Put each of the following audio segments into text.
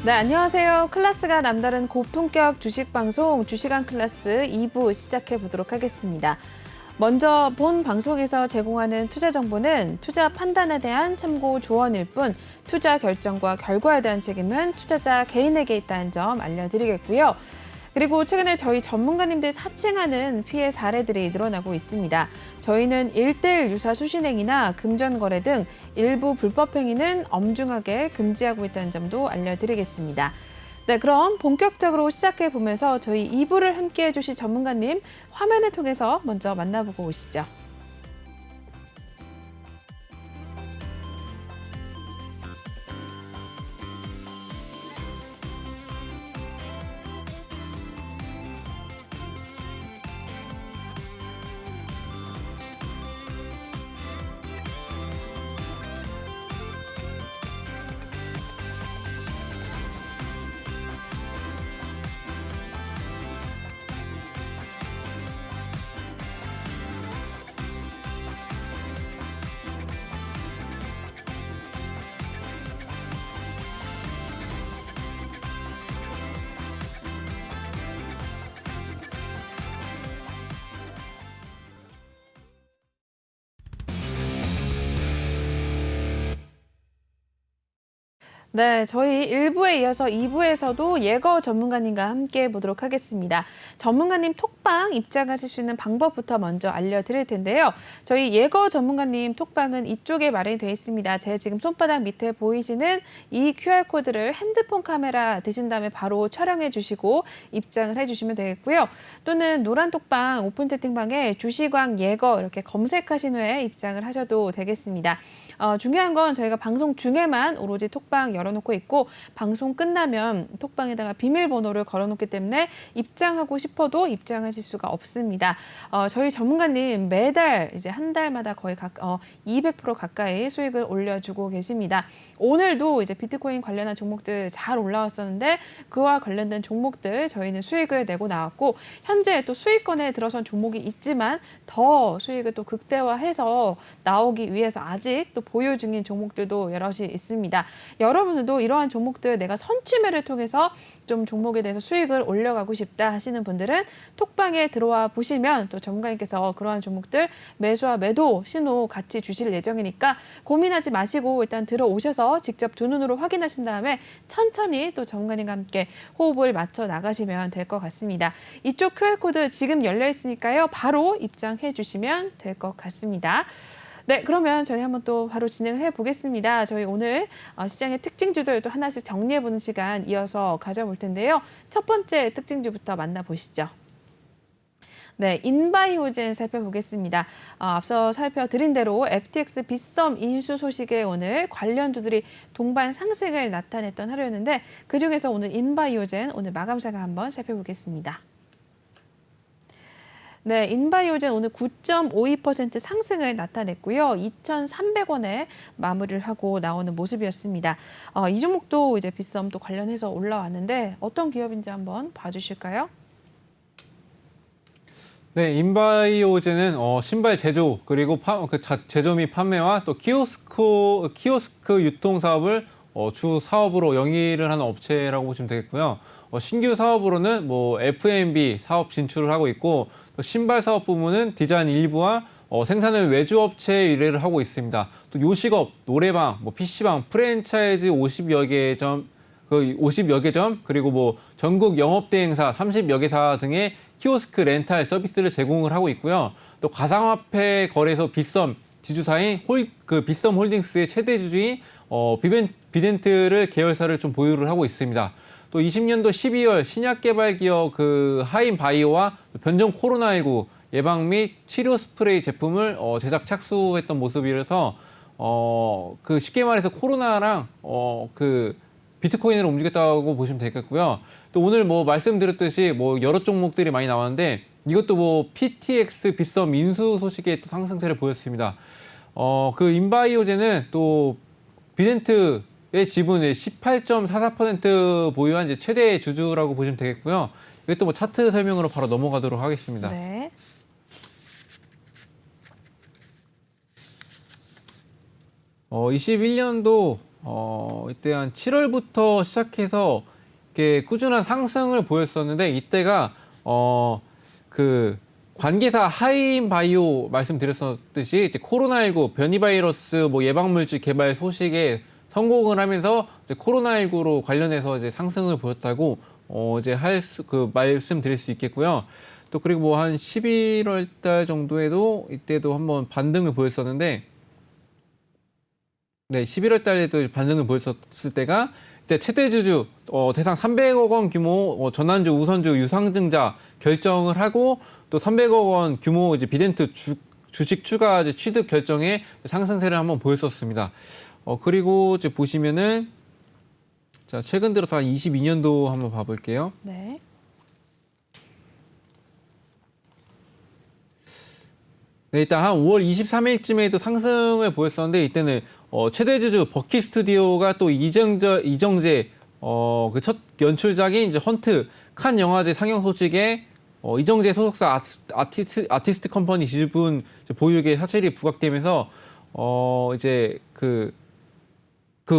네, 안녕하세요. 클래스가 남다른 고품격 주식 방송 주식왕 클래스 2부 시작해 보도록 하겠습니다. 먼저 본 방송에서 제공하는 투자 정보는 투자 판단에 대한 참고 조언일 뿐 투자 결정과 결과에 대한 책임은 투자자 개인에게 있다는 점 알려드리겠고요. 그리고 최근에 저희 전문가님들 사칭하는 피해 사례들이 늘어나고 있습니다. 저희는 1:1 유사 수신행위나 금전거래 등 일부 불법 행위는 엄중하게 금지하고 있다는 점도 알려드리겠습니다. 네, 그럼 본격적으로 시작해 보면서 저희 2부를 함께 해주실 전문가님 화면을 통해서 먼저 만나보고 오시죠. 네, 저희 1부에 이어서 2부에서도 예거 전문가님과 함께 보도록 하겠습니다. 전문가님 톡방 입장하실 수 있는 방법부터 먼저 알려드릴 텐데요. 저희 예거 전문가님 톡방은 이쪽에 마련이 되어 있습니다. 제 지금 손바닥 밑에 보이시는 이 QR코드를 핸드폰 카메라 드신 다음에 바로 촬영해 주시고 입장을 해주시면 되겠고요. 또는 노란 톡방 오픈 채팅방에 주식왕 예거 이렇게 검색하신 후에 입장을 하셔도 되겠습니다. 중요한 건 저희가 방송 중에만 오로지 톡방 열어놓고 있고 방송 끝나면 톡방에다가 비밀번호를 걸어놓기 때문에 입장하고 싶어도 입장하실 수가 없습니다. 저희 전문가님 매달 이제 한 달마다 거의 200% 가까이 수익을 올려주고 계십니다. 오늘도 이제 비트코인 관련한 종목들 잘 올라왔었는데 그와 관련된 종목들 저희는 수익을 내고 나왔고 현재 또 수익권에 들어선 종목이 있지만 더 수익을 또 극대화해서 나오기 위해서 아직 또 보유 중인 종목들도 여럿이 있습니다. 여러분들도 이러한 종목들 내가 선취매를 통해서 좀 종목에 대해서 수익을 올려가고 싶다 하시는 분들은 톡방에 들어와 보시면 또 전문가님께서 그러한 종목들 매수와 매도 신호 같이 주실 예정이니까 고민하지 마시고 일단 들어오셔서 직접 두 눈으로 확인하신 다음에 천천히 또 전문가님과 함께 호흡을 맞춰 나가시면 될 것 같습니다. 이쪽 QR코드 지금 열려 있으니까요. 바로 입장해 주시면 될 것 같습니다. 네, 그러면 저희 한번 또 바로 진행해 보겠습니다. 저희 오늘 시장의 특징주들 또 하나씩 정리해보는 시간 이어서 가져볼 텐데요. 첫 번째 특징주부터 만나보시죠. 네, 인바이오젠 살펴보겠습니다. 앞서 살펴드린 대로 FTX 빗썸 인수 소식에 오늘 관련주들이 동반 상승을 나타냈던 하루였는데 그중에서 오늘 인바이오젠 오늘 마감사가 한번 살펴보겠습니다. 네, 인바이오젠 오늘 9.52% 상승을 나타냈고요. 2,300원에 마무리를 하고 나오는 모습이었습니다. 이 종목도 이제 빗썸 또 관련해서 올라왔는데 어떤 기업인지 한번 봐주실까요? 네, 인바이오젠은 신발 제조 그리고 제조 및 판매와 또 키오스크 유통 사업을 주 사업으로 영위를 하는 업체라고 보시면 되겠고요. 신규 사업으로는 뭐 F&B 사업 진출을 하고 있고 또 신발 사업 부문은 디자인 일부와 생산을 외주업체에 의뢰를 하고 있습니다. 또 요식업, 노래방, 뭐 PC방, 프랜차이즈 50여 개 점, 50여 개 점, 그리고 뭐 전국 영업대행사 30여 개사 등의 키오스크 렌탈 서비스를 제공을 하고 있고요. 또 가상화폐 거래소 빗썸 지주사인 빗썸 홀딩스의 최대 주주인 비덴트를 계열사를 좀 보유를 하고 있습니다. 또 20년도 12월 신약 개발 기업 하인 바이오와 변종 코로나19 예방 및 치료 스프레이 제품을 제작 착수했던 모습이라서 쉽게 말해서 코로나랑 비트코인으로 움직였다고 보시면 되겠고요. 또 오늘 뭐 말씀드렸듯이 뭐 여러 종목들이 많이 나왔는데 이것도 뭐 PTX 빗썸 인수 소식에 또 상승세를 보였습니다. 인바이오젠은 또 비덴트의 지분의 18.44% 보유한 이제 최대 주주라고 보시면 되겠고요. 이것도 뭐 차트 설명으로 바로 넘어가도록 하겠습니다. 네. 21년도 이때 한 7월부터 시작해서 이렇게 꾸준한 상승을 보였었는데 이때가 그 관계사 하인바이오 말씀드렸었듯이 이제 코로나19 변이 바이러스 뭐 예방물질 개발 소식에 성공을 하면서 이제 코로나19로 관련해서 이제 상승을 보였다고 이제 말씀드릴 수 있겠고요. 또 그리고 뭐 한 11월 달 정도에도 이때도 한번 반등을 보였었는데 네, 11월 달에도 반등을 보였었을 때가 이때 최대 주주 대상 300억 원 규모 전환주 우선주 유상증자 결정을 하고 또 300억 원 규모 이제 비덴트 주식 추가 이제 취득 결정에 상승세를 한번 보였었습니다. 그리고 이제 보시면은 자, 최근 들어서 한 22년도 한번 봐볼게요. 네. 네, 일단 한 5월 23일쯤에도 상승을 보였었는데 이때는 최대 주주 버킷 스튜디오가 또 이정재 그 첫 연출작인 이제 헌트 칸 영화제 상영 소식에 이정재 소속사 아티스트 컴퍼니 지분 보유액의 사실이 부각되면서 이제 그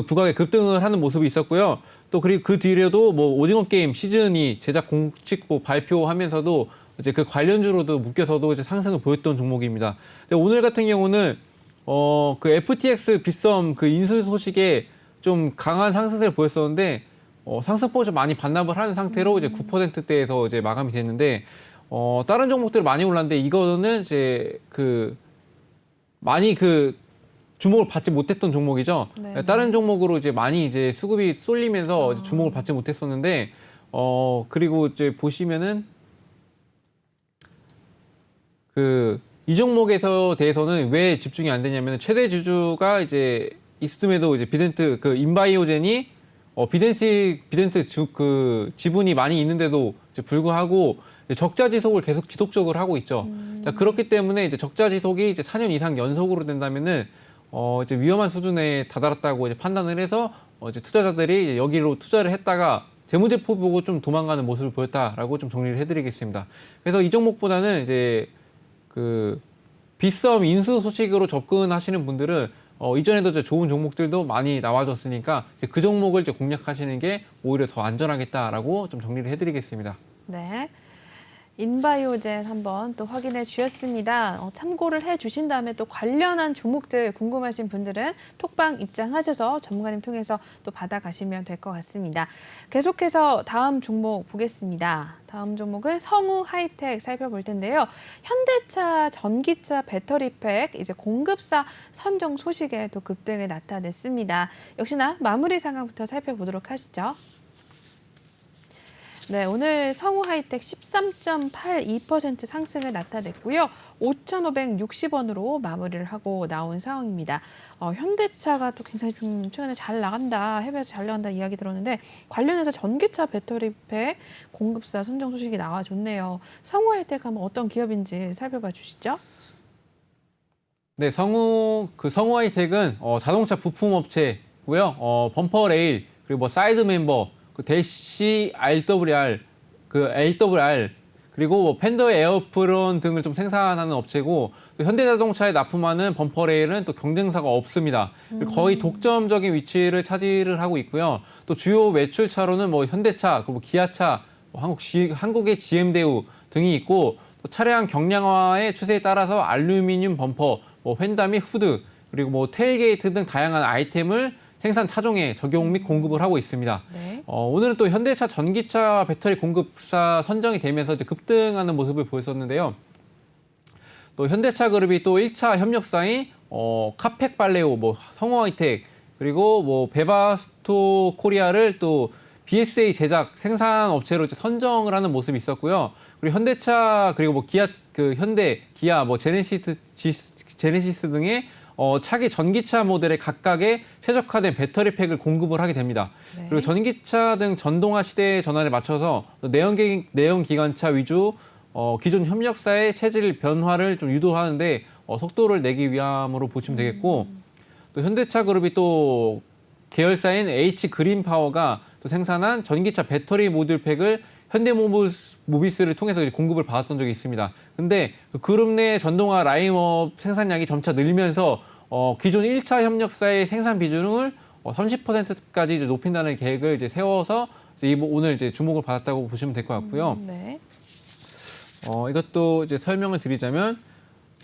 부각에 급등을 하는 모습이 있었고요. 또 그리고 그 뒤에도 뭐 오징어 게임 시즌2 제작 공식 발표하면서도 이제 그 관련주로도 묶여서도 이제 상승을 보였던 종목입니다. 근데 오늘 같은 경우는 그 FTX 빗썸 그 인수 소식에 좀 강한 상승세를 보였었는데 상승폭을 좀 많이 반납을 하는 상태로 이제 9%대에서 이제 마감이 됐는데 다른 종목들 많이 올랐는데 이거는 이제 많이 주목을 받지 못했던 종목이죠. 네. 다른 종목으로 이제 많이 이제 수급이 쏠리면서 이제 주목을 받지 못했었는데 그리고 이제 보시면은 이 종목에서 대해서는 왜 집중이 안 되냐면 최대 주주가 이제 있음에도 이제 비덴트 인바이오젠이 비덴트 지분이 많이 있는데도 이제 불구하고 이제 적자 지속을 계속 지속적으로 하고 있죠. 자, 그렇기 때문에 이제 적자 지속이 이제 4년 이상 연속으로 된다면은 이제 위험한 수준에 다다랐다고 이제 판단을 해서 이제 투자자들이 이제 여기로 투자를 했다가 재무제표 보고 좀 도망가는 모습을 보였다라고 좀 정리를 해드리겠습니다. 그래서 이 종목보다는 이제 빗썸 인수 소식으로 접근하시는 분들은 이전에도 이제 좋은 종목들도 많이 나와줬으니까 이제 그 종목을 이제 공략하시는 게 오히려 더 안전하겠다라고 좀 정리를 해드리겠습니다. 네. 인바이오젠 한번 또 확인해 주셨습니다. 참고를 해 주신 다음에 또 관련한 종목들 궁금하신 분들은 톡방 입장하셔서 전문가님 통해서 또 받아가시면 될 것 같습니다. 계속해서 다음 종목 보겠습니다. 다음 종목은 성우 하이텍 살펴볼 텐데요. 현대차 전기차 배터리팩 이제 공급사 선정 소식에 또 급등을 나타냈습니다. 역시나 마무리 상황부터 살펴보도록 하시죠. 네, 오늘 성우 하이텍 13.82% 상승을 나타냈고요. 5,560원으로 마무리를 하고 나온 상황입니다. 현대차가 또 굉장히 좀 최근에 잘 나간다, 해외에서 잘 나간다 이야기 들었는데 관련해서 전기차 배터리팩 공급사 선정 소식이 나와줬네요. 성우 하이텍 하면 어떤 기업인지 살펴봐 주시죠. 네, 성우 하이텍은 자동차 부품 업체고요. 범퍼 레일 그리고 뭐 사이드 멤버 대시 RWR, LWR, 그리고 뭐 팬더 에어프론 등을 좀 생산하는 업체고 또 현대자동차에 납품하는 범퍼 레일은 또 경쟁사가 없습니다. 거의 독점적인 위치를 차지를 하고 있고요. 또 주요 매출차로는 뭐 현대차, 뭐 기아차, 한국의 GM대우 등이 있고 또 차량 경량화의 추세에 따라서 알루미늄 범퍼, 뭐 휀다 및 후드, 그리고 뭐 테일게이트 등 다양한 아이템을 생산 차종에 적용 및 공급을 하고 있습니다. 네. 오늘은 또 현대차 전기차 배터리 공급사 선정이 되면서 이제 급등하는 모습을 보였었는데요. 또 현대차 그룹이 또 1차 협력사인 카펙 발레오, 뭐 성우 하이텍, 그리고 뭐 베바스토 코리아를 또 BSA 제작 생산 업체로 이제 선정을 하는 모습이 있었고요. 그리고 현대차 그리고 뭐 현대, 기아, 뭐 제네시스 등의 차기 전기차 모델의 각각의 최적화된 배터리 팩을 공급을 하게 됩니다. 네. 그리고 전기차 등 전동화 시대의 전환에 맞춰서 내연기관차 위주 기존 협력사의 체질 변화를 좀 유도하는데 속도를 내기 위함으로 보시면 되겠고 또 현대차 그룹이 또 계열사인 H그린파워가 또 생산한 전기차 배터리 모듈 팩을 현대모비스를 통해서 이제 공급을 받았던 적이 있습니다. 근데 그 그룹 내 전동화 라인업 생산량이 점차 늘면서 기존 1차 협력사의 생산 비중을 30%까지 이제 높인다는 계획을 이제 세워서 이제 오늘 이제 주목을 받았다고 보시면 될 것 같고요. 네. 이것도 이제 설명을 드리자면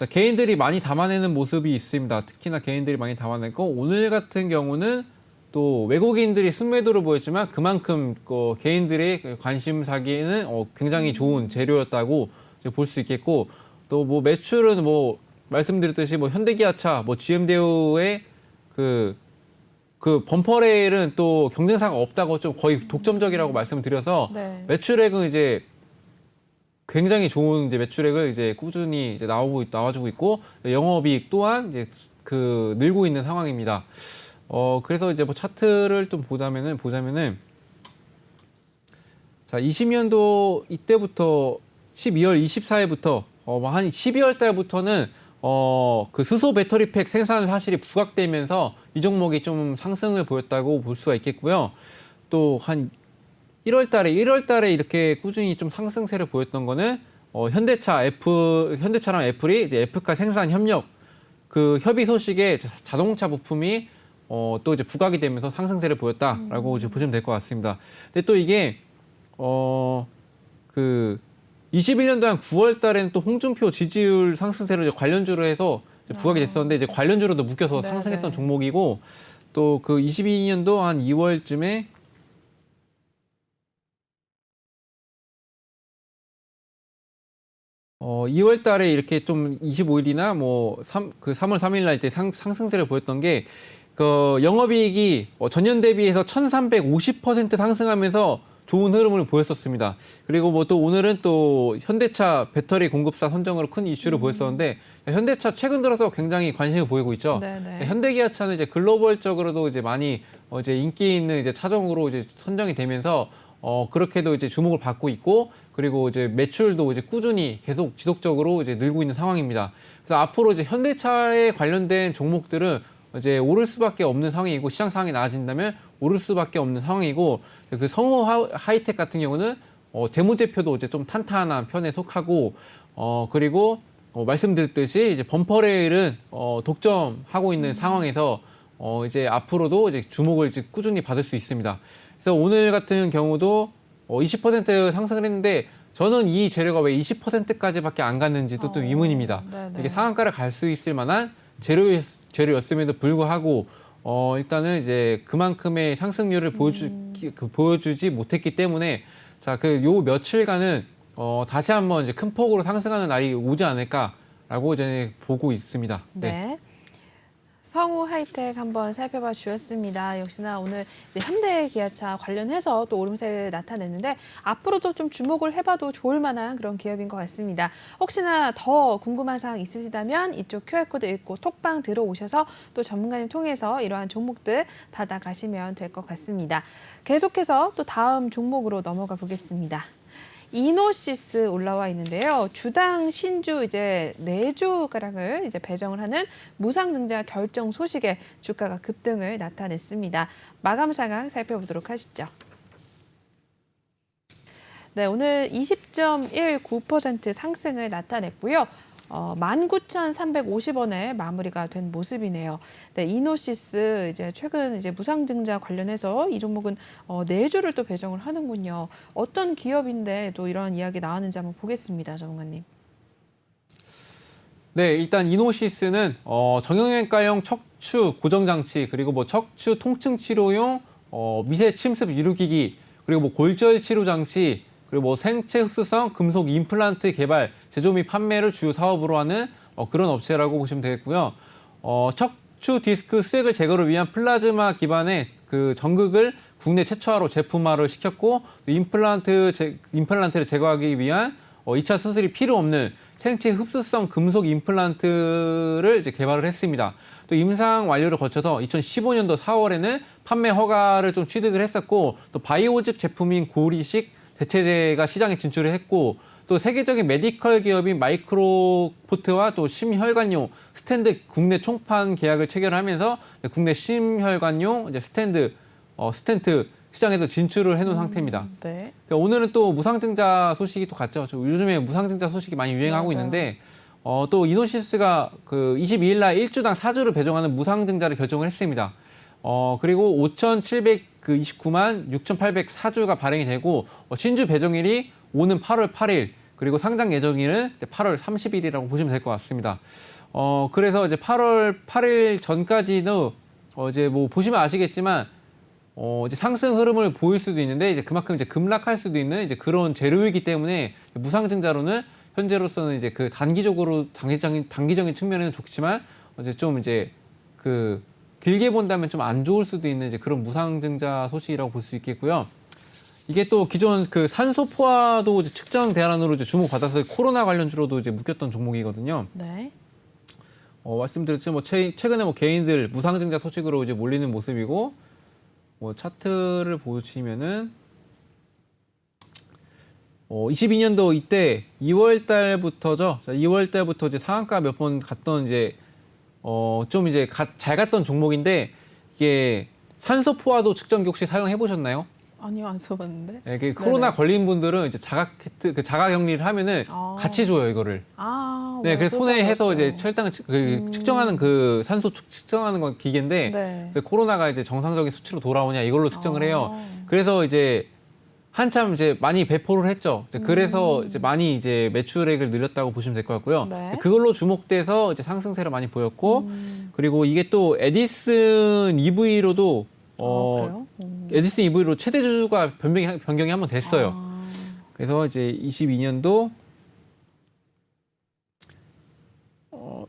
개인들이 많이 담아내는 모습이 있습니다. 특히나 개인들이 많이 담아내고 오늘 같은 경우는 또 외국인들이 순매도를 보였지만 그만큼 개인들의 관심사기에는 굉장히 좋은 재료였다고 볼 수 있겠고 또 뭐 매출은 뭐 말씀드렸듯이 뭐 현대기아차, 뭐 GM대우의 그 범퍼레일은 또 경쟁사가 없다고 좀 거의 독점적이라고 말씀을 드려서 네. 매출액은 이제 굉장히 좋은 이제 매출액을 이제 꾸준히 이제 나와주고 있고 영업이익 또한 이제 늘고 있는 상황입니다. 그래서 이제 뭐 차트를 좀 보자면은 자 20년도 이때부터 12월 24일부터 한 12월 달부터는 그 수소 배터리 팩 생산 사실이 부각되면서 이 종목이 좀 상승을 보였다고 볼 수가 있겠고요. 또 한 1월 달에 이렇게 꾸준히 좀 상승세를 보였던 거는 현대차랑 애플이 이제 F카 생산 협력 그 협의 소식에 자동차 부품이 또 이제 부각이 되면서 상승세를 보였다라고 이제 보시면 될 것 같습니다. 근데 또 이게 21년도 한 9월 달에는 또 홍준표 지지율 상승세로 이제 관련주로 해서 이제 부각이 됐었는데 이제 관련주로도 묶여서 네, 상승했던 네. 종목이고 또 그 22년도 한 2월쯤에 2월 달에 이렇게 좀 25일이나 뭐 3월 3일 날 때 상승세를 보였던 게 영업이익이 전년 대비해서 1350% 상승하면서 좋은 흐름을 보였었습니다. 그리고 뭐 또 오늘은 또 현대차 배터리 공급사 선정으로 큰 이슈를 보였었는데 현대차 최근 들어서 굉장히 관심을 보이고 있죠. 네네. 현대기아차는 이제 글로벌적으로도 이제 많이 이제 인기 있는 이제 차종으로 이제 선정이 되면서 그렇게도 이제 주목을 받고 있고 그리고 이제 매출도 이제 꾸준히 계속 지속적으로 이제 늘고 있는 상황입니다. 그래서 앞으로 이제 현대차에 관련된 종목들은 이제 오를 수밖에 없는 상황이고 시장 상황이 나아진다면 오를 수밖에 없는 상황이고 그 성우 하이텍 같은 경우는 재무제표도 이제 좀 탄탄한 편에 속하고 그리고 말씀드렸듯이 이제 범퍼레일은 독점하고 있는 상황에서 이제 앞으로도 이제 주목을 이제 꾸준히 받을 수 있습니다. 그래서 오늘 같은 경우도 20% 상승을 했는데 저는 이 재료가 왜 20%까지밖에 안 갔는지도 또 의문입니다. 네네. 이게 상한가를 갈 수 있을 만한 재료였음에도 불구하고 일단은 이제 그만큼의 상승률을 보여주지 못했기 때문에 자, 요 며칠간은 다시 한번 이제 큰 폭으로 상승하는 날이 오지 않을까라고 이제 보고 있습니다. 네. 성우 하이텍 한번 살펴봐 주셨습니다. 역시나 오늘 이제 현대기아차 관련해서 또 오름세를 나타냈는데 앞으로도 좀 주목을 해봐도 좋을 만한 그런 기업인 것 같습니다. 혹시나 더 궁금한 사항 있으시다면 이쪽 QR코드 읽고 톡방 들어오셔서 또 전문가님 통해서 이러한 종목들 받아가시면 될 것 같습니다. 계속해서 또 다음 종목으로 넘어가 보겠습니다. 이노시스 올라와 있는데요. 주당 신주 이제 4주가량을 이제 배정을 하는 무상증자 결정 소식에 주가가 급등을 나타냈습니다. 마감 상황 살펴보도록 하시죠. 네, 오늘 20.19% 상승을 나타냈고요. 19,350원에 마무리가 된 모습이네요. 네, 이노시스 이제 최근 이제 무상증자 관련해서 이 종목은 4주를 또 배정을 하는군요. 어떤 기업인데 또 이런 이야기 나왔는지 한번 보겠습니다, 전문가님. 네, 일단 이노시스는 정형외과용 척추 고정장치 그리고 뭐 척추 통증 치료용 미세 침습 유루기기 그리고 뭐 골절 치료 장치 그리고 뭐 생체 흡수성 금속 임플란트 개발, 제조 및 판매를 주요 사업으로 하는 그런 업체라고 보시면 되겠고요. 척추 디스크 수액을 제거를 위한 플라즈마 기반의 그 전극을 국내 최초로 제품화를 시켰고 임플란트를 제거하기 위한 2차 수술이 필요 없는 생체 흡수성 금속 임플란트를 이제 개발을 했습니다. 또 임상 완료를 거쳐서 2015년도 4월에는 판매 허가를 좀 취득을 했었고 또 바이오직 제품인 고리식 대체제가 시장에 진출을 했고 또 세계적인 메디컬 기업인 마이크로포트와 또 심혈관용 스탠드 국내 총판 계약을 체결하면서 국내 심혈관용 이제 스텐트 시장에서 진출을 해놓은 상태입니다. 네. 그러니까 오늘은 또 무상증자 소식이 또 같죠. 요즘에 무상증자 소식이 많이 유행하고 맞아요. 있는데 또 이노시스가 그 22일 날 1주당 4주를 배정하는 무상증자를 결정을 했습니다. 그리고 5,729만 6,804주가 발행이 되고 신주 배정일이 오는 8월 8일 그리고 상장 예정일은 8월 30일이라고 보시면 될 것 같습니다. 그래서 이제 8월 8일 전까지는 이제 뭐 보시면 아시겠지만 이제 상승 흐름을 보일 수도 있는데 이제 그만큼 이제 급락할 수도 있는 이제 그런 재료이기 때문에 무상증자로는 현재로서는 이제 그 단기적인 측면에는 좋지만 이제 좀 이제 그 길게 본다면 좀 안 좋을 수도 있는 이제 그런 무상증자 소식이라고 볼 수 있겠고요. 이게 또 기존 그 산소 포화도 이제 측정 대안으로 이제 주목받아서 코로나 관련주로도 이제 묶였던 종목이거든요. 네. 말씀드렸지만 뭐 최근에 뭐 개인들 무상증자 소식으로 이제 몰리는 모습이고 뭐 차트를 보시면은 22년도 이때 2월 달부터죠. 자, 2월 달부터 이제 상한가 몇 번 갔던 이제 좀 이제 잘 갔던 종목인데 이게 산소 포화도 측정기 혹시 사용해 보셨나요? 아니요, 안 써봤는데. 네, 그 코로나 걸린 분들은 이제 자가 격리를 하면은 같이 줘요, 이거를. 네, 그래서 손에 해서 이제 혈당을 측정하는 그 산소 측정하는 건 기계인데 네. 그래서 코로나가 이제 정상적인 수치로 돌아오냐 이걸로 측정을 해요. 그래서 이제 한참 이제 많이 배포를 했죠. 이제 그래서 이제 많이 이제 매출액을 늘렸다고 보시면 될 것 같고요. 네. 그걸로 주목돼서 이제 상승세를 많이 보였고 그리고 이게 또 에디슨 EV로도 그래요? 에디슨 EV로 최대 주주가 변경이 한번 됐어요. 그래서 이제 22년도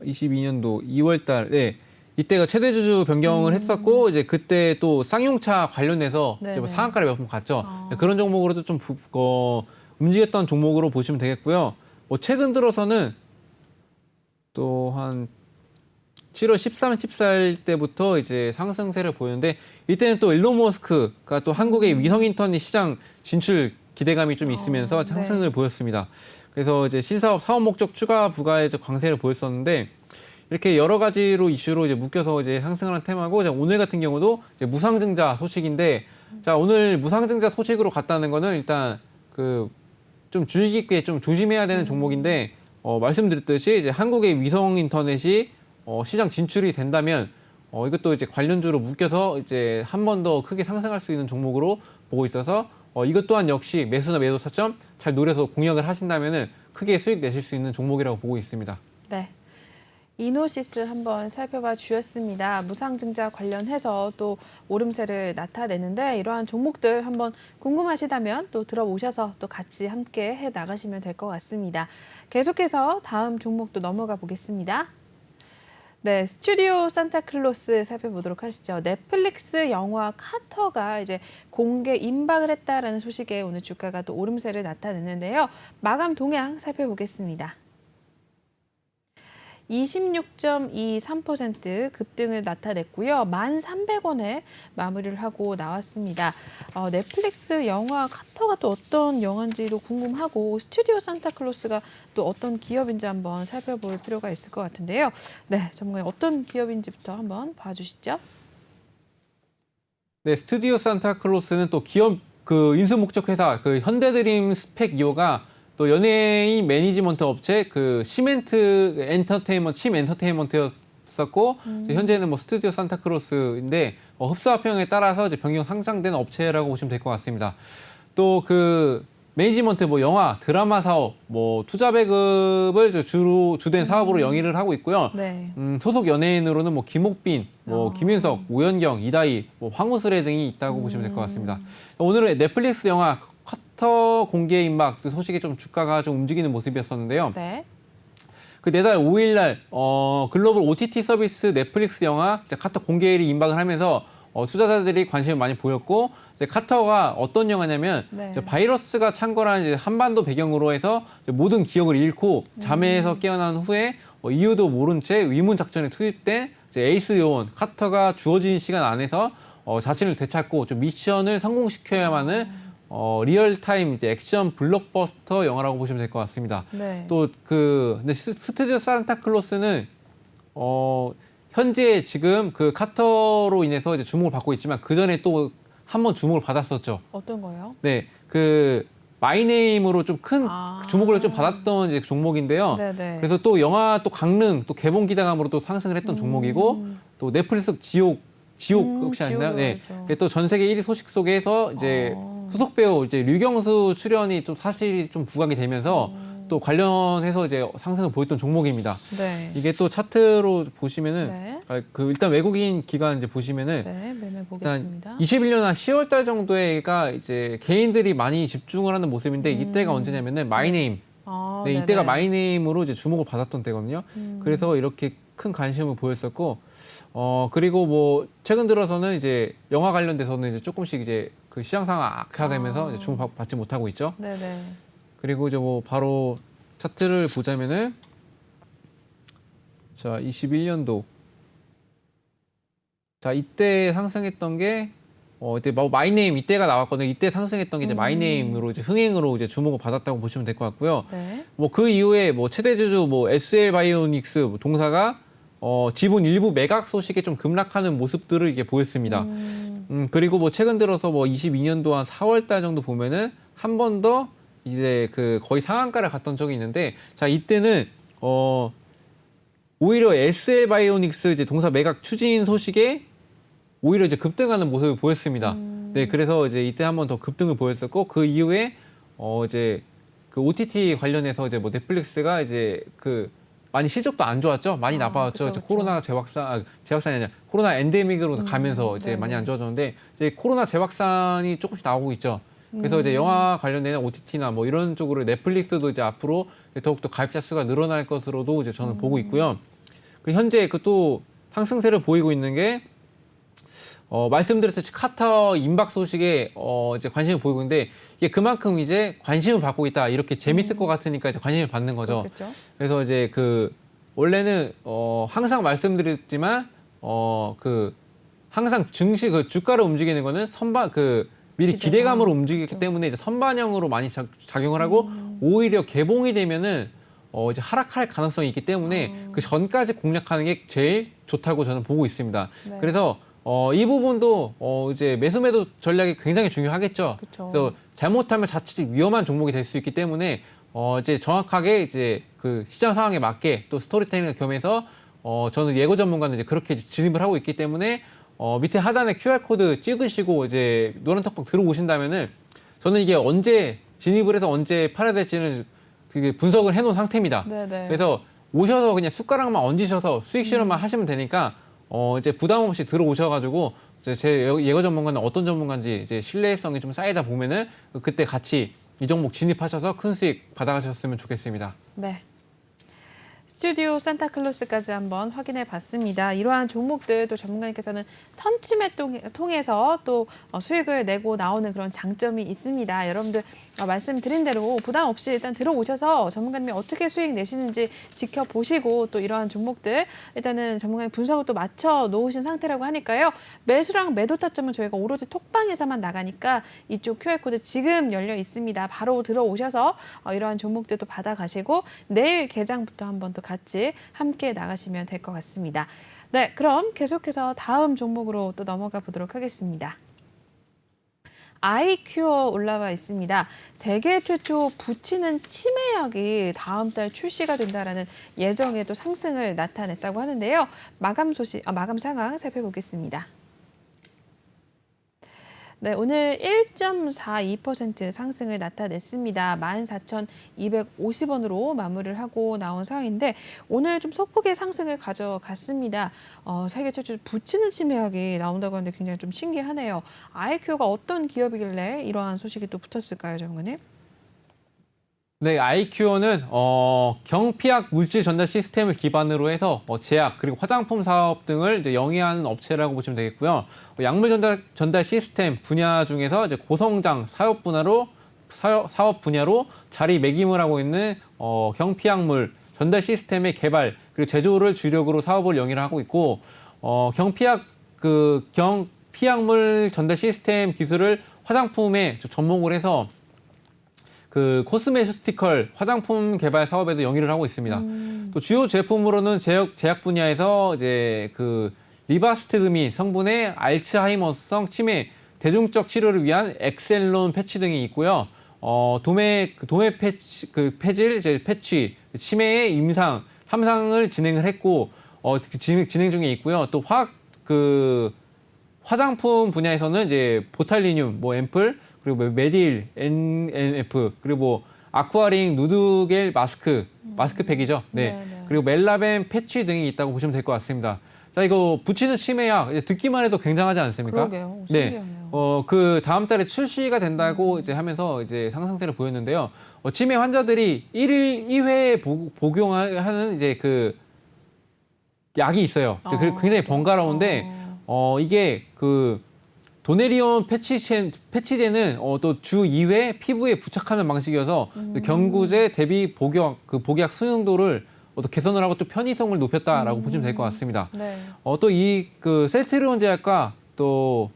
2월 달, 네. 이때가 최대 주주 변경을 했었고 이제 그때 또 쌍용차 관련해서 이제 뭐 상한가를 몇 번 갔죠. 그런 종목으로도 좀 움직였던 종목으로 보시면 되겠고요. 뭐 최근 들어서는 또 한 7월 13, 14일 때부터 이제 상승세를 보이는데 이때는 또 일론 머스크가 또 한국의 위성 인터넷 시장 진출 기대감이 좀 있으면서 상승을 보였습니다. 그래서 이제 신사업 사업 목적 추가 부과의 광세를 보였었는데 이렇게 여러 가지로 이슈로 이제 묶여서 이제 상승하는 테마고 오늘 같은 경우도 이제 무상증자 소식인데 자 오늘 무상증자 소식으로 갔다는 거는 일단 그 좀 주의 깊게 좀 조심해야 되는 종목인데 말씀드렸듯이 이제 한국의 위성 인터넷이 시장 진출이 된다면 이것도 이제 관련주로 묶여서 이제 한 번 더 크게 상승할 수 있는 종목으로 보고 있어서 이것 또한 역시 매수나 매도 타점 잘 노려서 공략을 하신다면은 크게 수익 내실 수 있는 종목이라고 보고 있습니다. 네. 이노시스 한번 살펴봐 주셨습니다. 무상증자 관련해서 또 오름세를 나타내는데 이러한 종목들 한번 궁금하시다면 또 들어오셔서 또 같이 함께 해 나가시면 될 것 같습니다. 계속해서 다음 종목도 넘어가 보겠습니다. 네, 스튜디오 산타클로스 살펴보도록 하시죠. 넷플릭스 영화 카터가 이제 공개 임박을 했다라는 소식에 오늘 주가가 또 오름세를 나타냈는데요. 마감 동향 살펴보겠습니다. 26.23% 급등을 나타냈고요. 1,300원에 마무리를 하고 나왔습니다. 넷플릭스 영화 카터가 또 어떤 영화인지도 궁금하고 스튜디오 산타클로스가 또 어떤 기업인지 한번 살펴볼 필요가 있을 것 같은데요. 네, 전문가님 어떤 기업인지부터 한번 봐주시죠. 네, 스튜디오 산타클로스는 또 기업 그 인수 목적 회사 그 현대드림 스펙 2호가 또 연예인 매니지먼트 업체 그 심 엔터테인먼트였었고 현재는 뭐 스튜디오 산타크로스인데 흡사합병에 따라서 이제 변경 상장된 업체라고 보시면 될 것 같습니다. 또 그 매니지먼트 뭐 영화, 드라마 사업, 뭐 투자 배급을 주된 사업으로 영위를 하고 있고요. 네. 소속 연예인으로는 뭐 김옥빈, 뭐 김윤석, 오연경, 이다희, 뭐 황우스레 등이 있다고 보시면 될 것 같습니다. 오늘은 넷플릭스 영화 카터 공개 임박 소식에 좀 주가가 좀 움직이는 모습이었었는데요. 네. 그 내달 5일 날 글로벌 OTT 서비스 넷플릭스 영화 카터 공개일이 임박을 하면서 투자자들이 관심을 많이 보였고 이제 카터가 어떤 영화냐면 이제 바이러스가 창궐한 이제 한반도 배경으로 해서 이제 모든 기억을 잃고 잠에서 깨어난 후에 이유도 모른 채 위문 작전에 투입된 이제 에이스 요원 카터가 주어진 시간 안에서 자신을 되찾고 좀 미션을 성공시켜야만 하는 리얼타임 이제 액션 블록버스터 영화라고 보시면 될 것 같습니다. 네. 또 근데 스튜디오 산타클로스는 현재 지금 그 카터로 인해서 이제 주목을 받고 있지만 그 전에 또 한 번 주목을 받았었죠. 어떤 거요? 네, 그 마이네임으로 좀 큰 주목을 좀 받았던 이제 종목인데요. 네네. 그래서 또 영화 또 강릉 또 개봉 기대감으로 또 상승을 했던 종목이고 또 넷플릭스 지옥 지옥 혹시 아시나요? 지옥을 네. 알죠. 그게 또 전 세계 1위 소식 속에서 이제 후속 배우 이제 류경수 출연이 좀 사실이 좀 부각이 되면서 또 관련해서 이제 상승을 보였던 종목입니다. 네. 이게 또 차트로 보시면은 네. 그 일단 외국인 기관 이제 보시면은 네, 매매 일단 보겠습니다. 21년 한 10월 달 정도에가 이제 개인들이 많이 집중을 하는 모습인데 이때가 언제냐면은 마이네임. 아, 네, 네네. 이때가 마이네임으로 이제 주목을 받았던 때거든요. 음. 그래서 이렇게 큰 관심을 보였었고, 그리고 뭐 최근 들어서는 이제 영화 관련돼서는 이제 조금씩 이제 그 시장 상황 악화되면서 이제 주목받지 못하고 있죠. 네네. 그리고 이제 뭐 바로 차트를 보자면은 자, 21년도 자, 이때 상승했던 게 이때 뭐 마이네임 이때가 나왔거든요. 이때 상승했던 게 이제 마이네임으로 이제 흥행으로 이제 주목을 받았다고 보시면 될 것 같고요. 네. 뭐 그 이후에 뭐 최대 주주 뭐 SL 바이오닉스 동사가 지분 일부 매각 소식에 좀 급락하는 모습들을 이게 보였습니다. 그리고 뭐 최근 들어서 뭐 22년도 한 4월 달 정도 보면은 한 번 더 이제 그 거의 상한가를 갔던 적이 있는데 자, 이때는 오히려 SL 바이오닉스 이제 동사 매각 추진 소식에 오히려 이제 급등하는 모습을 보였습니다. 네, 그래서 이제 이때 한 번 더 급등을 보였었고 그 이후에 이제 그 OTT 관련해서 이제 뭐 넷플릭스가 이제 그 많이 실적도 안 좋았죠. 많이 나빠졌죠. 그쵸, 이제 그쵸. 코로나 재확산이 아니라 코로나 엔데믹으로 가면서 이제 네네. 많이 안 좋아졌는데 이제 코로나 재확산이 조금씩 나오고 있죠. 그래서 이제 영화 관련된 OTT나 뭐 이런 쪽으로 넷플릭스도 이제 앞으로 더욱더 가입자 수가 늘어날 것으로도 이제 저는 보고 있고요. 그 현재 그 또 상승세를 보이고 있는 게 말씀드렸듯이 카터 임박 소식에 이제 관심을 보이고 있는데 이게 그만큼 이제 관심을 받고 있다 이렇게 재밌을 것 같으니까 이제 관심을 받는 거죠. 그렇겠죠. 그래서 이제 그 원래는 항상 말씀드렸지만 그 항상 증시 그 주가를 움직이는 거는 선반 그 미리 기대감으로 움직이기 때문에 이제 선반영으로 많이 작용을 하고 오히려 개봉이 되면은 이제 하락할 가능성이 있기 때문에 그 전까지 공략하는 게 제일 좋다고 저는 보고 있습니다. 네. 그래서 이 부분도 이제 매수 매도 전략이 굉장히 중요하겠죠. 그쵸. 그래서 잘못하면 자칫 위험한 종목이 될 수 있기 때문에 이제 정확하게 이제 그 시장 상황에 맞게 또 스토리텔링을 겸해서 저는 예고 전문가는 이제 그렇게 진입을 하고 있기 때문에 밑에 하단에 QR 코드 찍으시고 이제 노란 톡방 들어오신다면은 저는 이게 언제 진입을 해서 언제 팔아야 될지는 그게 분석을 해놓은 상태입니다. 네네. 그래서 오셔서 그냥 숟가락만 얹으셔서 수익 실험만 하시면 되니까 이제 부담 없이 들어오셔가지고 이제 제 예거 전문가는 어떤 전문가인지 이제 신뢰성이 좀 쌓이다 보면은 그때 같이 이 종목 진입하셔서 큰 수익 받아가셨으면 좋겠습니다. 네. 스튜디오 산타클로스까지 한번 확인해 봤습니다. 이러한 종목들 또 전문가님께서는 선침에 통해서 또 수익을 내고 나오는 그런 장점이 있습니다. 여러분들 말씀드린 대로 부담 없이 일단 들어오셔서 전문가님이 어떻게 수익 내시는지 지켜보시고 또 이러한 종목들 일단은 전문가님 분석을 또 맞춰 놓으신 상태라고 하니까요. 매수랑 매도 타점은 저희가 오로지 톡방에서만 나가니까 이쪽 QR코드 지금 열려 있습니다. 바로 들어오셔서 이러한 종목들도 받아가시고 내일 개장부터 한번 또 같이 함께 나가시면 될 것 같습니다. 네, 그럼 계속해서 다음 종목으로 또 넘어가 보도록 하겠습니다. 아이큐어 올라와 있습니다. 세계 최초 붙이는 치매약이 다음 달 출시가 된다라는 예정에 또 상승을 나타냈다고 하는데요. 마감 상황 살펴보겠습니다. 네, 오늘 1.42% 상승을 나타냈습니다. 14,250원으로 마무리를 하고 나온 상황인데 오늘 좀 소폭의 상승을 가져갔습니다. 세계 최초 붙이는 치매약이 나온다고 하는데 굉장히 좀 신기하네요. 아이큐어가 어떤 기업이길래 이러한 소식이 또 붙었을까요, 전문가님? 네, 아이큐어는 경피약 물질 전달 시스템을 기반으로 해서 제약 그리고 화장품 사업 등을 이제 영위하는 업체라고 보시면 되겠고요. 약물 전달 시스템 분야 중에서 이제 고성장 사업 분야로 자리매김을 하고 있는 경피약물 전달 시스템의 개발 그리고 제조를 주력으로 사업을 영위를 하고 있고 경피약물 전달 시스템 기술을 화장품에 접목을 해서 그 코스메티컬 화장품 개발 사업에도 영위를 하고 있습니다. 또 주요 제품으로는 제약 분야에서 이제 그 리바스트그민 성분의 알츠하이머성 치매 대중적 치료를 위한 엑셀론 패치 등이 있고요. 도매 패치 패질 이제 패치 치매의 임상 3상을 진행을 했고 진행 중에 있고요. 또 화학 화장품 분야에서는 이제 보탈리늄, 뭐 앰플, 그리고 뭐 메딜, NF, 그리고 뭐 아쿠아링, 누드겔 마스크팩이죠. 네. 네. 그리고 멜라벤 패치 등이 있다고 보시면 될 것 같습니다. 자, 이거 붙이는 치매약 이제 듣기만 해도 굉장하지 않습니까? 그러게요. 네. 신기하네요. 그 다음 달에 출시가 된다고 이제 하면서 이제 상승세를 보였는데요. 치매 환자들이 1일 2회 복용하는 이제 그 약이 있어요. 굉장히 번거로운데 이게 그 도네리온 패치제는 또 주 2회 피부에 부착하는 방식이어서 경구제 대비 복약 수용도를 개선을 하고 또 편의성을 높였다라고 보시면 될 것 같습니다. 네. 또 이 그 셀트리온 제약과 또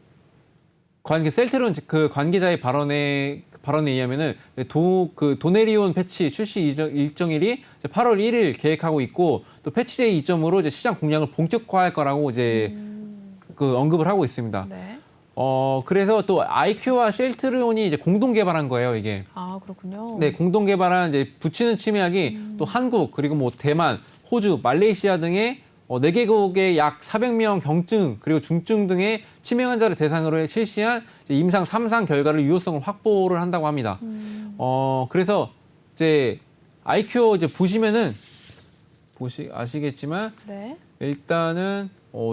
셀트리온 그 관계자의 발언에 의하면은 도네리온 패치 출시 일정일이 8월 1일 계획하고 있고 또 패치제의 이점으로 이제 시장 공략을 본격화할 거라고 이제 그 언급을 하고 있습니다. 네. 그래서 또 아이큐와 셀트리온이 이제 공동 개발한 거예요, 이게. 아, 그렇군요. 네, 공동 개발한 이제 붙이는 치매약이 또 한국 그리고 뭐 대만, 호주, 말레이시아 등의 4개국의 약 400명 경증 그리고 중증 등의 치매 환자를 대상으로 실시한 임상 3상 결과를 유효성을 확보를 한다고 합니다. 그래서 이제 아이큐 이제 보시면은 아시겠지만 네. 일단은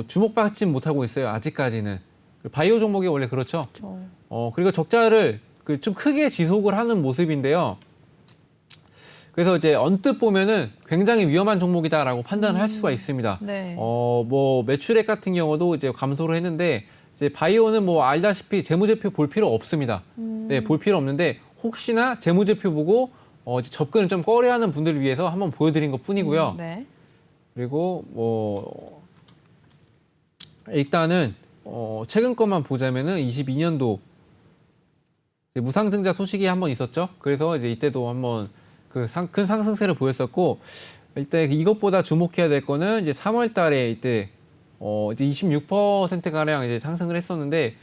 주목받지 못하고 있어요. 아직까지는. 바이오 종목이 원래 그렇죠. 그렇죠. 그리고 적자를 좀 크게 지속을 하는 모습인데요. 그래서 이제 언뜻 보면은 굉장히 위험한 종목이다라고 판단을 할 수가 있습니다. 네. 뭐 매출액 같은 경우도 이제 감소를 했는데 이제 바이오는 뭐 알다시피 재무제표 볼 필요 없습니다. 네, 볼 필요 없는데 혹시나 재무제표 보고 이제 접근을 좀 꺼려하는 분들을 위해서 한번 보여드린 것 뿐이고요. 네. 그리고 뭐 일단은 최근 것만 보자면은 22년도 무상증자 소식이 한번 있었죠. 그래서 이제 이때도 한번 큰 상승세를 보였었고, 일단 이것보다 주목해야 될 거는 이제 3월 달에 이때 이제 26% 가량 이제 상승을 했었는데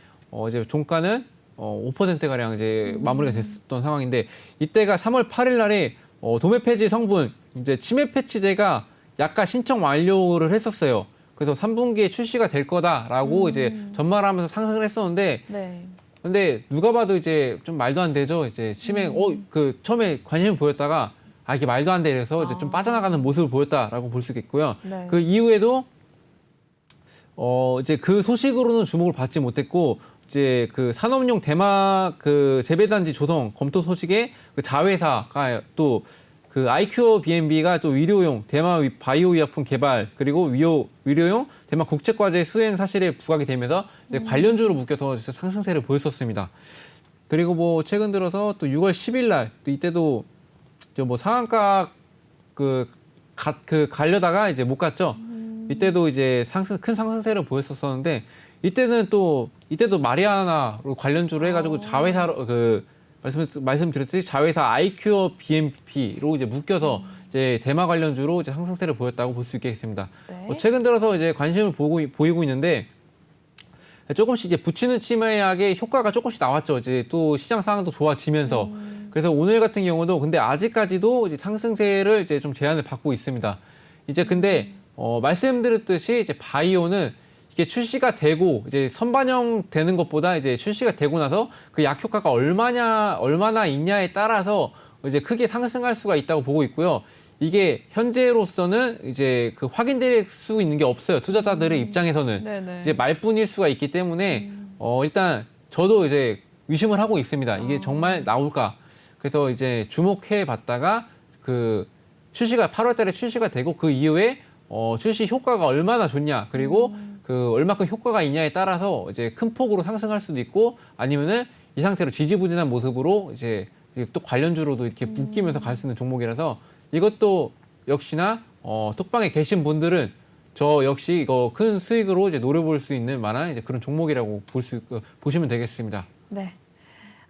이제 종가는 5% 가량 이제 마무리가 됐었던 상황인데, 이때가 3월 8일 날에 도메페지 성분 이제 치매 패치제가 약가 신청 완료를 했었어요. 그래서 3분기에 출시가 될 거다라고 이제 전말하면서 상승을 했었는데, 네. 근데 누가 봐도 이제 좀 말도 안 되죠. 이제 치매 처음에 관심을 보였다가 이게 말도 안 돼 이래서 이제 좀 빠져나가는 모습을 보였다라고 볼 수 있겠고요. 네. 그 이후에도 이제 그 소식으로는 주목을 받지 못했고, 이제 그 산업용 대마 그 재배단지 조성 검토 소식에 그 자회사가 또 그 아이큐어 B&B가 또 의료용 대마 바이오 의약품 개발 그리고 의료용 대마 국책과제 수행 사실에 부각이 되면서 이제 관련주로 묶여서 상승세를 보였었습니다. 그리고 뭐 최근 들어서 또 6월 10일 날 또 이때도 뭐 상한가 가려다가 이제 못 갔죠. 이때도 이제 큰 상승세를 보였었는데 이때도 마리아나로 관련주로 해가지고 자회사로 말씀드렸듯이 자회사 아이큐어 B&B로 이제 묶여서 이제 대마 관련주로 이제 상승세를 보였다고 볼 수 있겠습니다. 네. 최근 들어서 이제 관심을 보이고 있는데 조금씩 이제 붙이는 치매약의 효과가 조금씩 나왔죠. 이제 또 시장 상황도 좋아지면서 그래서 오늘 같은 경우도 근데 아직까지도 이제 상승세를 이제 좀 제한을 받고 있습니다. 이제 근데 말씀드렸듯이 이제 바이오는 이게 출시가 되고 이제 선반영되는 것보다 이제 출시가 되고 나서 그 약 효과가 얼마나 있냐에 따라서 이제 크게 상승할 수가 있다고 보고 있고요. 이게 현재로서는 이제 그 확인될 수 있는 게 없어요. 투자자들의 입장에서는 네네. 이제 말뿐일 수가 있기 때문에 일단 저도 이제 의심을 하고 있습니다. 이게 정말 나올까? 그래서 이제 주목해 봤다가 그 8월 달에 출시가 되고 그 이후에 출시 효과가 얼마나 좋냐, 그리고 그 얼마큼 효과가 있냐에 따라서 이제 큰 폭으로 상승할 수도 있고 아니면은 이 상태로 지지부진한 모습으로 이제 또 관련주로도 이렇게 묶이면서 갈 수 있는 종목이라서 이것도 역시나 톡방에 계신 분들은 저 역시 이거 큰 수익으로 이제 노려볼 수 있는 만한 이제 그런 종목이라고 보시면 되겠습니다. 네.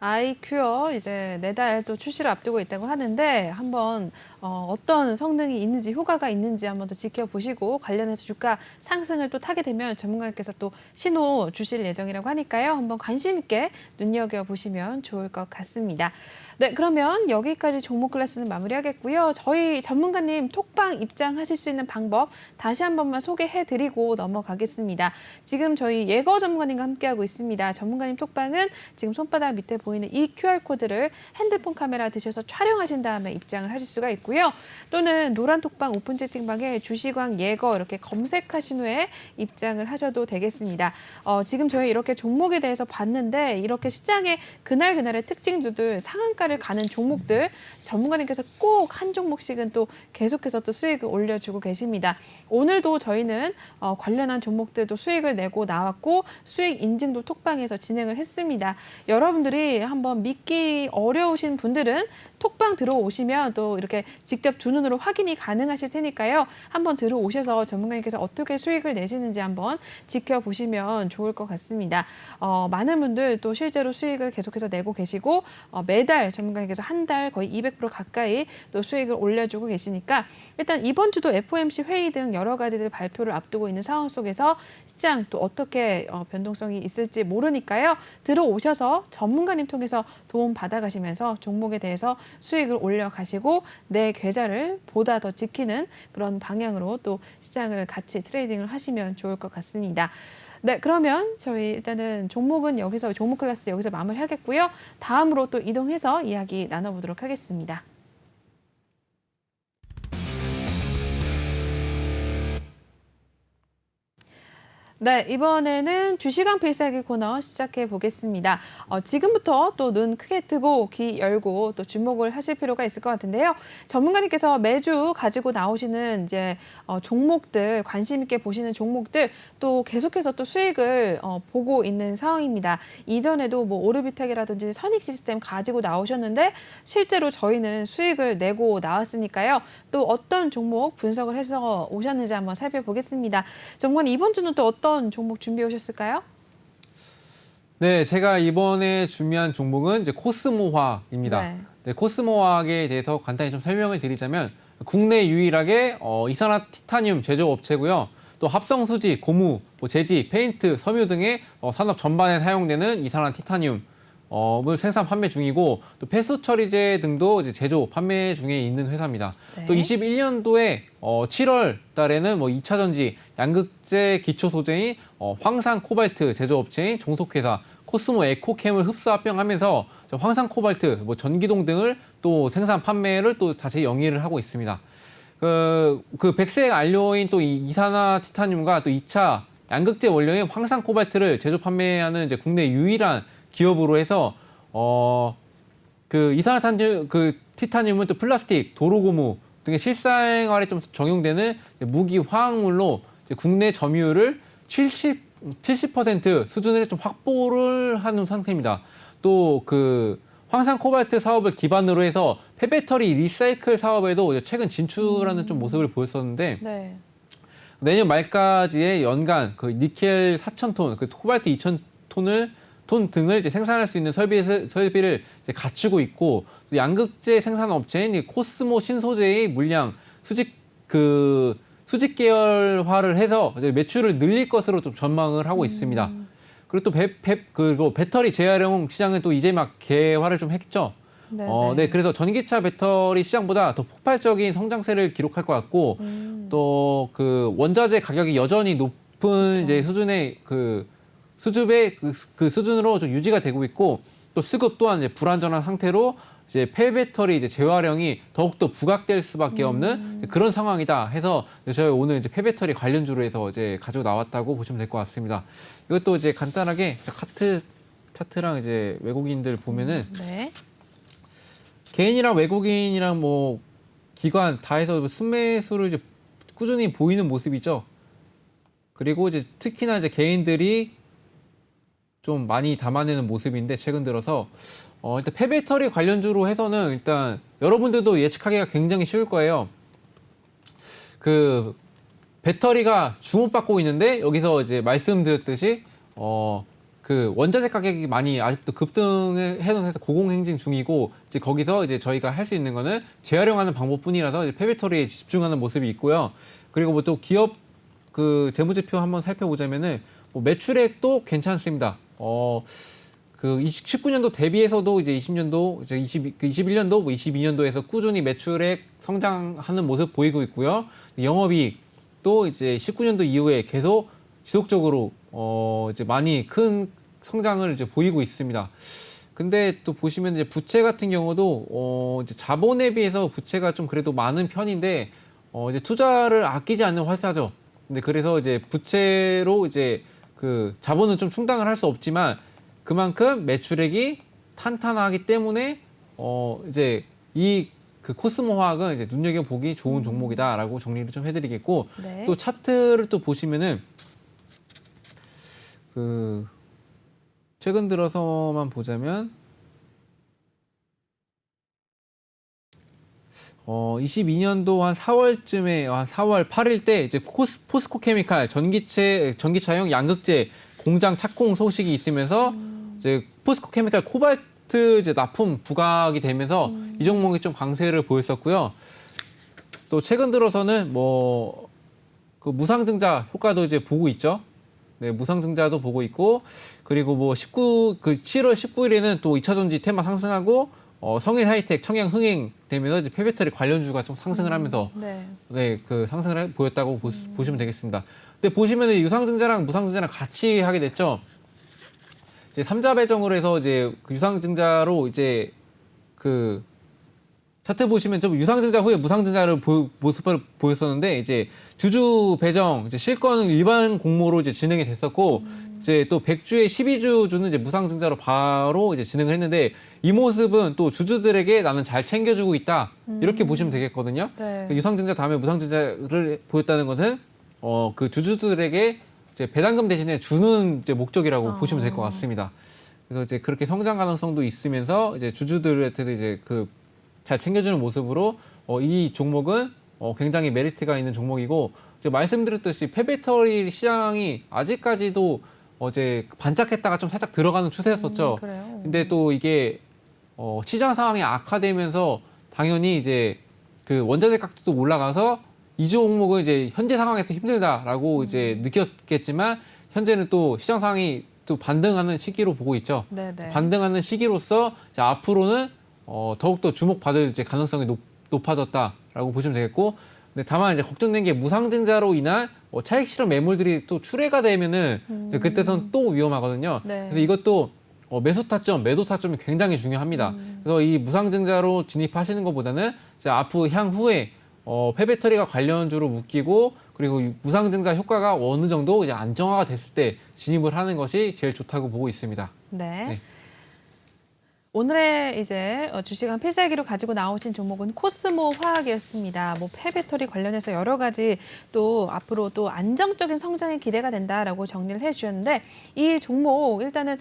아이큐어 이제 내달 또 출시를 앞두고 있다고 하는데 한번 어떤 성능이 있는지 효과가 있는지 한번 더 지켜보시고 관련해서 주가 상승을 또 타게 되면 전문가께서 또 신호 주실 예정이라고 하니까요. 한번 관심 있게 눈여겨보시면 좋을 것 같습니다. 네, 그러면 여기까지 종목 클래스는 마무리하겠고요. 저희 전문가님 톡방 입장하실 수 있는 방법 다시 한 번만 소개해드리고 넘어가겠습니다. 지금 저희 예거 전문가님과 함께하고 있습니다. 전문가님 톡방은 지금 손바닥 밑에 보이는 이 QR코드를 핸드폰 카메라 드셔서 촬영하신 다음에 입장을 하실 수가 있고요. 또는 노란 톡방 오픈 채팅방에 주시광 예거 이렇게 검색하신 후에 입장을 하셔도 되겠습니다. 지금 저희 이렇게 종목에 대해서 봤는데 이렇게 시장의 그날그날의 특징주들 상한가를 가는 종목들 전문가님께서 꼭 한 종목씩은 또 계속해서 또 수익을 올려주고 계십니다. 오늘도 저희는 관련한 종목들도 수익을 내고 나왔고 수익 인증도 톡방에서 진행을 했습니다. 여러분들이 한번 믿기 어려우신 분들은 톡방 들어오시면 또 이렇게 직접 두 눈으로 확인이 가능하실 테니까요. 한번 들어오셔서 전문가님께서 어떻게 수익을 내시는지 한번 지켜보시면 좋을 것 같습니다. 많은 분들 또 실제로 수익을 계속해서 내고 계시고 매달 전문가님께서 한 달 거의 200% 가까이 또 수익을 올려주고 계시니까 일단 이번 주도 FOMC 회의 등 여러 가지들 발표를 앞두고 있는 상황 속에서 시장 또 어떻게 변동성이 있을지 모르니까요. 들어오셔서 전문가님 통해서 도움 받아가시면서 종목에 대해서 수익을 올려가시고 내 계좌를 보다 더 지키는 그런 방향으로 또 시장을 같이 트레이딩을 하시면 좋을 것 같습니다. 네, 그러면 저희 일단은 종목은 여기서 종목 클래스 여기서 마무리하겠고요. 다음으로 또 이동해서 이야기 나눠보도록 하겠습니다. 네, 이번에는 주시간 필살기 코너 시작해 보겠습니다. 지금부터 또 눈 크게 뜨고 귀 열고 또 주목을 하실 필요가 있을 것 같은데요. 전문가님께서 매주 가지고 나오시는 이제 종목들, 관심 있게 보시는 종목들 또 계속해서 또 수익을 보고 있는 상황입니다. 이전에도 뭐 오르비텍이라든지 선익 시스템 가지고 나오셨는데 실제로 저희는 수익을 내고 나왔으니까요. 또 어떤 종목 분석을 해서 오셨는지 한번 살펴보겠습니다. 전문가님 이번 주는 또 어떤 종목 준비해 오셨을까요? 네, 제가 이번에 준비한 종목은 이제 코스모화학입니다. 네. 네, 코스모화학에 대해서 간단히 좀 설명을 드리자면 국내 유일하게 이산화티타늄 제조업체고요. 또 합성수지, 고무, 뭐 제지, 페인트, 섬유 등의 산업 전반에 사용되는 이산화티타늄 을 생산 판매 중이고 또 폐수 처리제 등도 이제 제조 판매 중에 있는 회사입니다. 네. 또 21년도에 7월 달에는 뭐 2차 전지 양극재 기초 소재인 황산 코발트 제조업체인 종속회사 코스모 에코캠을 흡수 합병하면서 황산 코발트, 뭐 전기동 등을 또 생산 판매를 또 다시 영위를 하고 있습니다. 그 백색 안료인 또 이산화 티타늄과 또 2차 양극재 원료인 황산 코발트를 제조 판매하는 이제 국내 유일한 기업으로 해서 티타늄은 또 플라스틱, 도로고무 등의 실생활에 좀 적용되는 무기 화학물로 국내 점유율을 70% 수준을 좀 확보를 하는 상태입니다. 또 그 황산 코발트 사업을 기반으로 해서 폐배터리 리사이클 사업에도 최근 진출하는 좀 모습을 보였었는데 네. 내년 말까지의 연간 그 니켈 4,000톤, 그 코발트 2,000톤 등을 이제 생산할 수 있는 설비를 이제 갖추고 있고 양극재 생산 업체인 코스모 신소재의 물량 수직 계열화를 해서 이제 매출을 늘릴 것으로 좀 전망을 하고 있습니다. 그리고 또 그리고 배터리 재활용 시장은 또 이제 막 개화를 좀 했죠. 네, 네, 그래서 전기차 배터리 시장보다 더 폭발적인 성장세를 기록할 것 같고 또 그 원자재 가격이 여전히 높은 이제 수준의 수준의 그 수준으로 좀 유지가 되고 있고 또 수급 또한 이제 불안전한 상태로 이제 폐배터리 이제 재활용이 더욱더 부각될 수밖에 없는 그런 상황이다 해서 저희 오늘 이제 폐배터리 관련주로 해서 이제 가지고 나왔다고 보시면 될 것 같습니다. 이것도 이제 간단하게 차트랑 이제 외국인들 보면은 네. 개인이랑 외국인이랑 뭐 기관 다 해서 순매수를 이제 꾸준히 보이는 모습이죠. 그리고 이제 특히나 이제 개인들이 좀 많이 담아내는 모습인데 최근 들어서 일단 폐배터리 관련주로 해서는 일단 여러분들도 예측하기가 굉장히 쉬울 거예요. 그 배터리가 주목받고 있는데 여기서 이제 말씀드렸듯이 그 원자재 가격이 많이 아직도 급등해 놓으면서 고공행진 중이고 이제 거기서 이제 저희가 할 수 있는 거는 재활용하는 방법뿐이라서 이제 폐배터리에 집중하는 모습이 있고요. 그리고 뭐 또 기업 그 재무제표 한번 살펴보자면은 뭐 매출액도 괜찮습니다. 그 19년도 대비해서도 이제 20년도, 이제 21년도, 뭐 22년도에서 꾸준히 매출액 성장하는 모습 보이고 있고요. 영업이익도 이제 19년도 이후에 계속 지속적으로 이제 많이 큰 성장을 이제 보이고 있습니다. 근데 또 보시면 이제 부채 같은 경우도 이제 자본에 비해서 부채가 좀 그래도 많은 편인데 이제 투자를 아끼지 않는 회사죠. 근데 그래서 이제 부채로 이제 그 자본은 좀 충당을 할 수 없지만 그만큼 매출액이 탄탄하기 때문에 이제 이 그 코스모 화학은 이제 눈여겨 보기 좋은 종목이다라고 정리를 좀 해드리겠고 네. 또 차트를 또 보시면은 그 최근 들어서만 보자면 22년도 한 4월쯤에 한 4월 8일 때 이제 포스코 케미칼 전기차용 양극재 공장 착공 소식이 있으면서 이제 포스코 케미칼 코발트 이제 납품 부각이 되면서 이 종목이 좀 강세를 보였었고요. 또 최근 들어서는 뭐 그 무상증자 효과도 이제 보고 있죠. 네, 무상증자도 보고 있고 그리고 뭐 7월 19일에는 또 2차전지 테마 상승하고 성일 하이텍, 청양 흥행 되면서 이제 폐배터리 관련주가 좀 상승을 하면서 네, 그 상승을 보였다고 보시면 되겠습니다. 근데 보시면은 유상증자랑 무상증자랑 같이 하게 됐죠. 이제 3자 배정으로 해서 이제 그 유상증자로 이제 그 차트 보시면 좀 유상증자 후에 무상증자를 모습을 보였었는데 이제 주주 배정 이제 실권은 일반 공모로 이제 진행이 됐었고 이제 또 100주에 12주주는 이제 무상증자로 바로 이제 진행을 했는데 이 모습은 또 주주들에게 나는 잘 챙겨주고 있다 이렇게 보시면 되겠거든요. 네. 유상증자 다음에 무상증자를 보였다는 것은 그 주주들에게 이제 배당금 대신에 주는 이제 목적이라고 보시면 될 것 같습니다. 그래서 이제 그렇게 성장 가능성도 있으면서 이제 주주들한테도 이제 그 잘 챙겨주는 모습으로 이 종목은 굉장히 메리트가 있는 종목이고 이제 말씀드렸듯이 폐배터리 시장이 아직까지도 어제 반짝했다가 좀 살짝 들어가는 추세였었죠. 그래요. 근데 또 이게 시장 상황이 악화되면서 당연히 이제 그 원자재 가격도 올라가서 이 종목은 이제 현재 상황에서 힘들다라고 이제 느꼈겠지만 현재는 또 시장 상황이 또 반등하는 시기로 보고 있죠. 네네. 반등하는 시기로서 이제 앞으로는 더욱더 주목받을 이제 가능성이 높아졌다라고 보시면 되겠고, 근데 다만 이제 걱정된 게 무상증자로 인한 차익 실현 매물들이 또 출회가 되면은 그때선 또 위험하거든요. 네. 그래서 이것도 매수 타점, 매도 타점이 굉장히 중요합니다. 그래서 이 무상증자로 진입하시는 것보다는 이제 앞으로 향후에 폐배터리가 관련주로 묶이고 그리고 이 무상증자 효과가 어느 정도 이제 안정화가 됐을 때 진입을 하는 것이 제일 좋다고 보고 있습니다. 네. 네. 오늘의 이제 주식한 필살기로 가지고 나오신 종목은 코스모 화학이었습니다. 뭐 폐배터리 관련해서 여러 가지 또 앞으로 또 안정적인 성장이 기대가 된다라고 정리를 해주셨는데 이 종목 일단은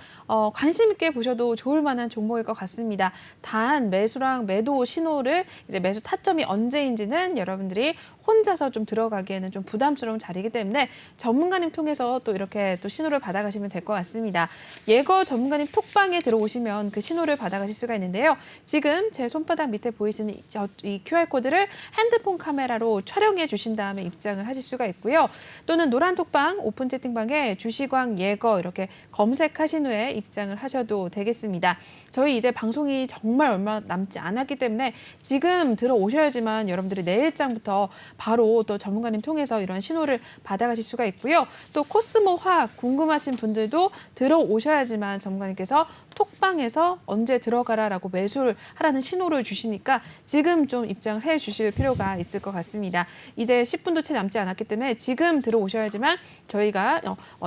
관심 있게 보셔도 좋을 만한 종목일 것 같습니다. 단 매수랑 매도 신호를 이제 매수 타점이 언제인지는 여러분들이 혼자서 좀 들어가기에는 좀 부담스러운 자리이기 때문에 전문가님 통해서 또 이렇게 또 신호를 받아가시면 될 것 같습니다. 예거 전문가님 톡방에 들어오시면 그 신호를 받아가실 수가 있는데요. 지금 제 손바닥 밑에 보이시는 이 QR코드를 핸드폰 카메라로 촬영해 주신 다음에 입장을 하실 수가 있고요. 또는 노란 톡방 오픈 채팅방에 주시광 예거 이렇게 검색하신 후에 입장을 하셔도 되겠습니다. 저희 이제 방송이 정말 얼마 남지 않았기 때문에 지금 들어오셔야지만 여러분들이 내일장부터 바로 또 전문가님 통해서 이런 신호를 받아가실 수가 있고요. 또 코스모 화학 궁금하신 분들도 들어오셔야지만 전문가님께서 톡방에서 언제 들어가라라고 매수를 하라는 신호를 주시니까 지금 좀 입장을 해 주실 필요가 있을 것 같습니다. 이제 10분도 채 남지 않았기 때문에 지금 들어오셔야지만 저희가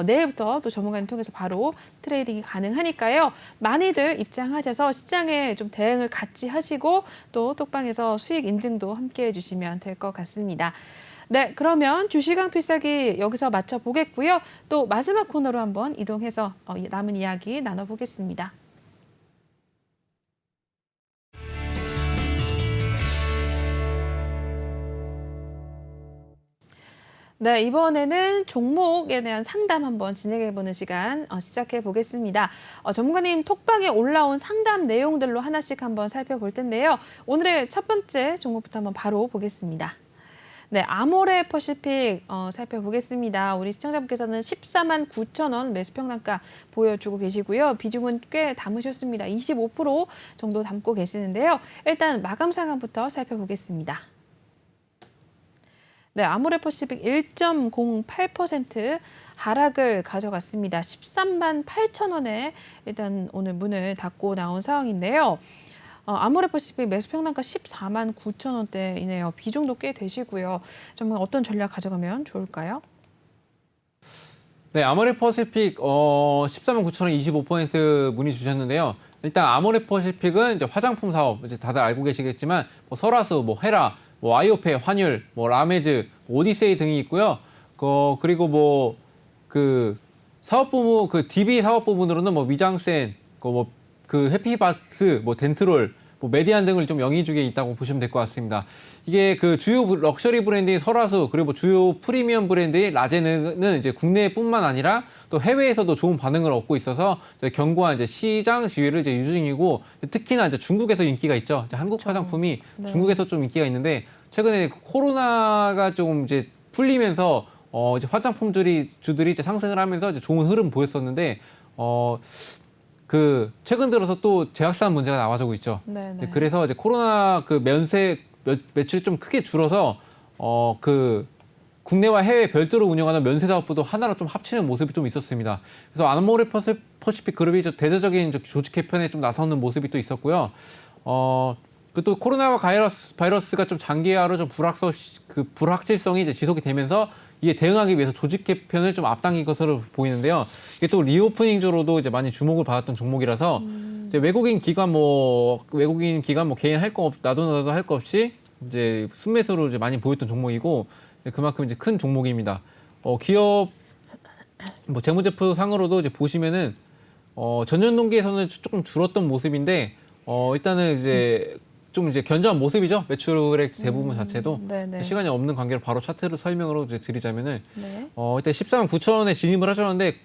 내일부터 또 전문가님 통해서 바로 트레이딩이 가능하니까요. 많이들 입장하셔서 시장에 좀 대응을 같이 하시고 또 톡방에서 수익 인증도 함께 해주시면 될 것 같습니다. 네, 그러면 주식왕 필살기 여기서 마쳐보겠고요. 또 마지막 코너로 한번 이동해서 남은 이야기 나눠보겠습니다. 네, 이번에는 종목에 대한 상담 한번 진행해보는 시간 시작해 보겠습니다. 전문가님 톡방에 올라온 상담 내용들로 하나씩 한번 살펴볼 텐데요. 오늘의 첫 번째 종목부터 한번 바로 보겠습니다. 네, 아모레 퍼시픽 살펴보겠습니다. 우리 시청자분께서는 14만 9천 원 매수 평단가 보여주고 계시고요. 비중은 꽤 담으셨습니다. 25% 정도 담고 계시는데요. 일단 마감 상황부터 살펴보겠습니다. 네, 아모레 퍼시픽 1.08% 하락을 가져갔습니다. 13만 8천 원에 일단 오늘 문을 닫고 나온 상황인데요. 아모레 퍼시픽 매수 평단가 14만 9천 원대이네요. 비중도 꽤 되시고요. 정말 어떤 전략 가져가면 좋을까요? 네, 아모레 퍼시픽 14만 9천 원 25% 문의 주셨는데요. 일단 아모레 퍼시픽은 이제 화장품 사업 이제 다들 알고 계시겠지만 뭐 설화수, 뭐 헤라, 뭐 아이오페, 환율, 뭐 라메즈, 오디세이 등이 있고요. 그리고 뭐 그 사업 부문 그 DB 사업 부문으로는 뭐 미장센, 그 해피박스, 뭐 덴트롤, 뭐 메디안 등을 좀 영위 중에 있다고 보시면 될 것 같습니다. 이게 그 주요 럭셔리 브랜드인 설화수 그리고 주요 프리미엄 브랜드인 라제는 이제 국내뿐만 아니라 또 해외에서도 좋은 반응을 얻고 있어서 견고한 이제 시장 지위를 이제 유지 중이고 특히나 이제 중국에서 인기가 있죠. 이제 한국 화장품이 네. 중국에서 좀 인기가 있는데 최근에 코로나가 좀 이제 풀리면서 이제 화장품주들이 이제 상승을 하면서 이제 좋은 흐름 보였었는데 그 최근 들어서 또 제약사안 문제가 나와주고 있죠. 네네. 그래서 이제 코로나 그 매출이 좀 크게 줄어서 그 국내와 해외 별도로 운영하는 면세 사업부도 하나로 좀 합치는 모습이 좀 있었습니다. 그래서 아모레 퍼시픽 그룹이 대대적인 조직 개편에 좀 나서는 모습이 또 있었고요. 그 또 코로나 바이러스가 좀 장기화로 좀 불확실성이 이제 지속이 되면서 이에 대응하기 위해서 조직 개편을 좀 앞당긴 것으로 보이는데요. 이게 또 리오프닝조로도 이제 많이 주목을 받았던 종목이라서 이제 외국인 기관 뭐 개인 할 거 나도 할 거 없이 이제 순매수로 이제 많이 보였던 종목이고 그만큼 이제 큰 종목입니다. 기업 뭐 재무제표 상으로도 이제 보시면은 전년 동기에서는 조금 줄었던 모습인데 일단은 이제 좀 이제 견조한 모습이죠. 매출의 대부분 자체도. 네네. 시간이 없는 관계로 바로 차트를 설명으로 이제 드리자면은 네. 일단 14만 9천 원에 진입을 하셨는데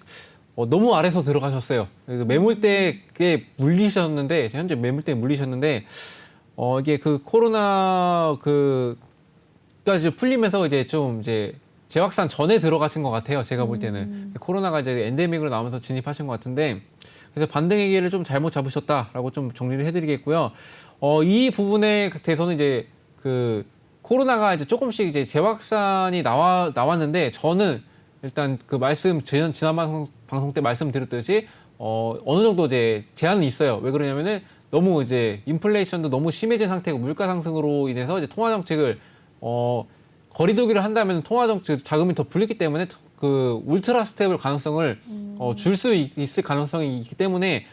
너무 아래서 들어가셨어요. 매물대에 물리셨는데 현재 매물대에 물리셨는데 이게 그 코로나 그가 이제 풀리면서 이제 좀 이제 재확산 전에 들어가신 것 같아요. 제가 볼 때는 코로나가 이제 엔데믹으로 나오면서 진입하신 것 같은데 그래서 반등의 기회를 좀 잘못 잡으셨다라고 좀 정리를 해드리겠고요. 이 부분에 대해서는 이제 그 코로나가 이제 조금씩 이제 재확산이 나왔는데 저는 일단 그 지난 방송 때 말씀드렸듯이 어느 정도 이제 제한은 있어요. 왜 그러냐면은 너무 이제 인플레이션도 너무 심해진 상태고 물가 상승으로 인해서 이제 통화 정책을 거리두기를 한다면 통화 정책 자금이 더 불리기 때문에 그 울트라 스테이블 가능성을 줄 수 있을 가능성이 있기 때문에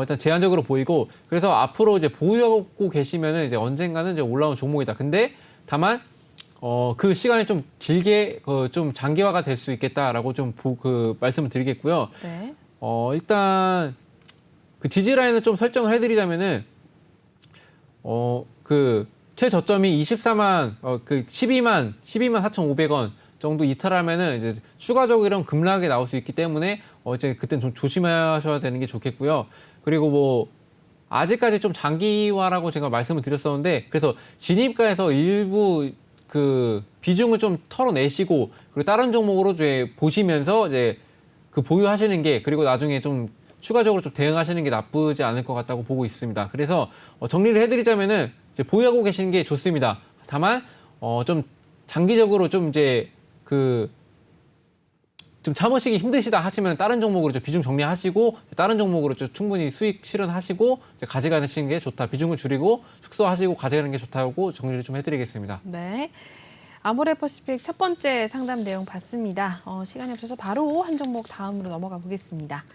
일단 제한적으로 보이고 그래서 앞으로 이제 보유하고 계시면은 이제 언젠가는 이제 올라온 종목이다. 근데 다만 그 시간이 좀 길게 좀 장기화가 될 수 있겠다라고 좀 말씀을 드리겠고요. 네. 일단 그 지지 라인을 좀 설정을 해드리자면은 그 최저점이 12만 4,500원 정도 이탈하면은 이제 추가적으로 이런 급락이 나올 수 있기 때문에 이제 그때는 좀 조심하셔야 되는 게 좋겠고요. 그리고 뭐 아직까지 좀 장기화라고 제가 말씀을 드렸었는데 그래서 진입가에서 일부 그 비중을 좀 털어내시고 그리고 다른 종목으로 이제 보시면서 이제 그 보유하시는 게 그리고 나중에 좀 추가적으로 좀 대응하시는 게 나쁘지 않을 것 같다고 보고 있습니다. 그래서 정리를 해드리자면은 이제 보유하고 계시는 게 좋습니다. 다만 좀 장기적으로 좀 이제 좀 참으시기 힘드시다 하시면 다른 종목으로 좀 비중 정리하시고 다른 종목으로 좀 충분히 수익 실현하시고 이제 가져가시는 게 좋다. 비중을 줄이고 축소하시고 가져가는 게 좋다고 정리를 좀 해드리겠습니다. 네. 아모레 퍼시픽 첫 번째 상담 내용 봤습니다. 시간이 없어서 바로 한 종목 다음으로 넘어가 보겠습니다.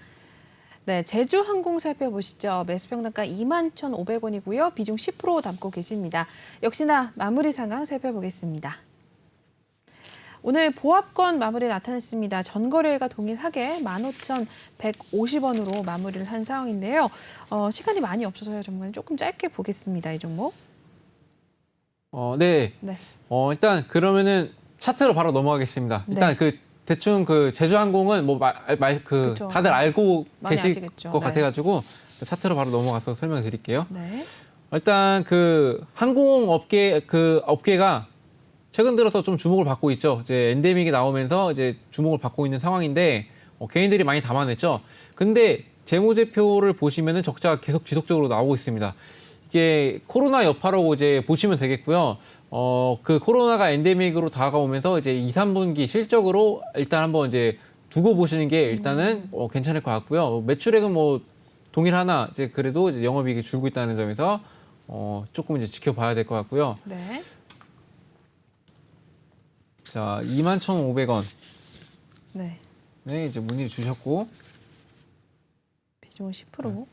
네, 제주항공 살펴보시죠. 매수 평단가 21,500원이고요. 비중 10% 담고 계십니다. 역시나 마무리 상황 살펴보겠습니다. 오늘 보합권 마무리 나타냈습니다. 전거래가 동일하게 15,150원으로 마무리를 한 상황인데요. 시간이 많이 없어서요. 정말 조금 짧게 보겠습니다. 이 종목. 네. 네. 일단 그러면은 차트로 바로 넘어가겠습니다. 네. 일단 그 대충 그 제주항공은 뭐 그쵸. 다들 알고 많이 계실 아시겠죠. 것 네. 같아가지고 차트로 바로 넘어가서 설명드릴게요. 네. 일단 그 업계가 최근 들어서 좀 주목을 받고 있죠. 이제 엔데믹이 나오면서 이제 주목을 받고 있는 상황인데 개인들이 많이 담아냈죠. 근데 재무제표를 보시면은 적자가 계속 지속적으로 나오고 있습니다. 이게 코로나 여파라고 이제 보시면 되겠고요. 그 코로나가 엔데믹으로 다가오면서 이제 2, 3분기 실적으로 일단 한번 이제 두고 보시는 게 일단은 괜찮을 것 같고요. 매출액은 뭐 동일하나 이제 그래도 이제 영업이익이 줄고 있다는 점에서 조금 이제 지켜봐야 될 것 같고요. 네. 자, 21,500원. 네. 네, 이제 문의 주셨고 비중은 10%.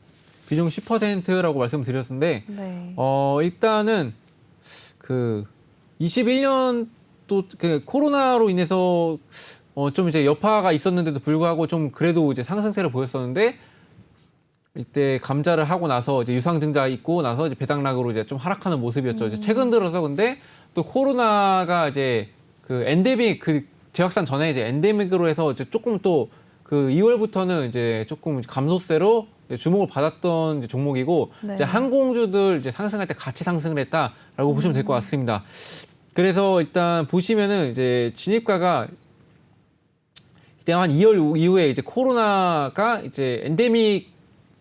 비중 10%라고 말씀드렸는데 네. 일단은 그 21년도 그 코로나로 인해서 좀 이제 여파가 있었는데도 불구하고 좀 그래도 이제 상승세를 보였었는데 이때 감자를 하고 나서 이제 유상증자 있고 나서 이제 배당락으로 이제 좀 하락하는 모습이었죠. 이제 최근 들어서 근데 또 코로나가 이제 그 엔데믹 그 재확산 전에 이제 엔데믹으로 해서 이제 조금 또 그 2월부터는 이제 조금 감소세로 주목을 받았던 이제 종목이고 네. 이제 항공주들 이제 상승할 때 같이 상승을 했다라고 보시면 될 것 같습니다. 그래서 일단 보시면은 이제 진입가가 이때 한 2월 이후에 이제 코로나가 이제 엔데믹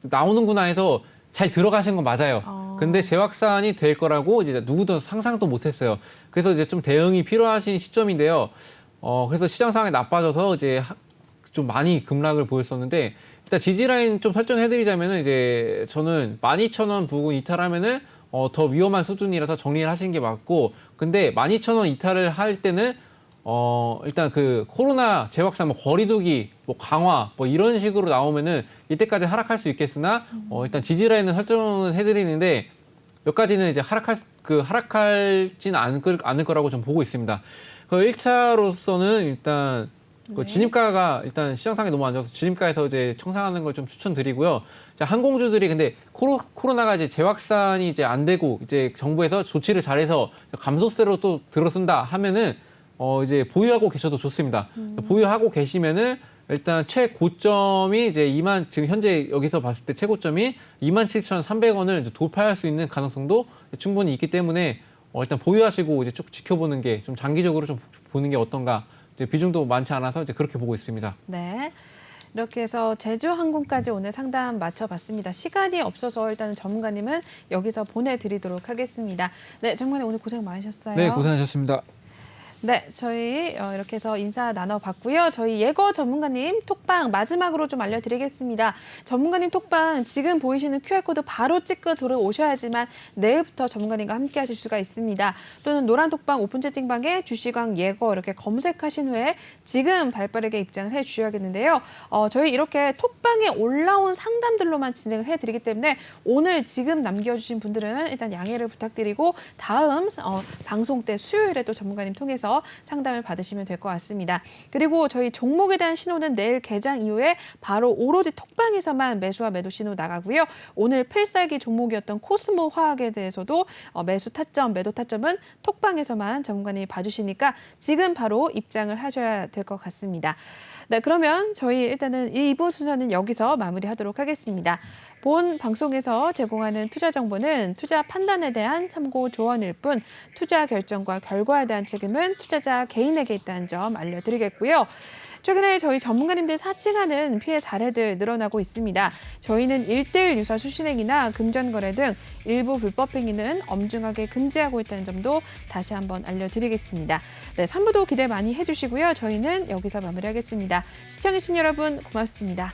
나오는구나 해서 잘 들어가신 건 맞아요. 근데 재확산이 될 거라고 이제 누구도 상상도 못했어요. 그래서 이제 좀 대응이 필요하신 시점인데요. 그래서 시장 상황이 나빠져서 이제 좀 많이 급락을 보였었는데 일단 지지라인 좀 설정해드리자면은 이제 저는 12,000원 부근 이탈하면은 더 위험한 수준이라서 정리를 하시는 게 맞고 근데 12,000원 이탈을 할 때는 일단 그 코로나 재확산 뭐 거리두기 뭐 강화 뭐 이런 식으로 나오면은 이때까지 하락할 수 있겠으나 일단 지지라인은 설정을 해드리는데 몇 가지는 이제 하락할지는 않을 거라고 좀 보고 있습니다. 그 1차로서는 일단 그 진입가가 일단 시장상에 너무 안 좋아서 진입가에서 이제 청산하는 걸 좀 추천드리고요. 자, 항공주들이 근데 코로나가 이제 재확산이 이제 안 되고 이제 정부에서 조치를 잘해서 감소세로 또 들어선다 하면은 이제 보유하고 계셔도 좋습니다. 보유하고 계시면은 일단 최고점이 이제 지금 현재 여기서 봤을 때 최고점이 27,300원을 이제 돌파할 수 있는 가능성도 충분히 있기 때문에 일단 보유하시고 이제 쭉 지켜보는 게 좀 장기적으로 좀 보는 게 어떤가. 이제 비중도 많지 않아서 이제 그렇게 보고 있습니다. 네. 이렇게 해서 제주항공까지 오늘 상담 마쳐봤습니다. 시간이 없어서 일단은 전문가님은 여기서 보내드리도록 하겠습니다. 네, 전문가님 오늘 고생 많으셨어요. 네, 고생하셨습니다. 네, 저희 이렇게 해서 인사 나눠봤고요. 저희 예거 전문가님 톡방 마지막으로 좀 알려드리겠습니다. 전문가님 톡방 지금 보이시는 QR코드 바로 찍고 들어오셔야지만 내일부터 전문가님과 함께 하실 수가 있습니다. 또는 노란 톡방 오픈 채팅방에 주시광 예거 이렇게 검색하신 후에 지금 발빠르게 입장을 해주셔야겠는데요. 저희 이렇게 톡방에 올라온 상담들로만 진행을 해드리기 때문에 오늘 지금 남겨주신 분들은 일단 양해를 부탁드리고 다음 방송 때 수요일에 또 전문가님 통해서 상담을 받으시면 될 것 같습니다. 그리고 저희 종목에 대한 신호는 내일 개장 이후에 바로 오로지 톡방에서만 매수와 매도 신호 나가고요. 오늘 필살기 종목이었던 코스모 화학에 대해서도 매수 타점, 매도 타점은 톡방에서만 전문가님이 봐주시니까 지금 바로 입장을 하셔야 될 것 같습니다. 네, 그러면 저희 일단은 2부 순서는 여기서 마무리하도록 하겠습니다. 본 방송에서 제공하는 투자 정보는 투자 판단에 대한 참고 조언일 뿐 투자 결정과 결과에 대한 책임은 투자자 개인에게 있다는 점 알려드리겠고요. 최근에 저희 전문가님들 사칭하는 피해 사례들 늘어나고 있습니다. 저희는 1:1 유사 수신행위나 금전거래 등 일부 불법 행위는 엄중하게 금지하고 있다는 점도 다시 한번 알려드리겠습니다. 네, 3부도 기대 많이 해주시고요. 저희는 여기서 마무리하겠습니다. 시청해주신 여러분 고맙습니다.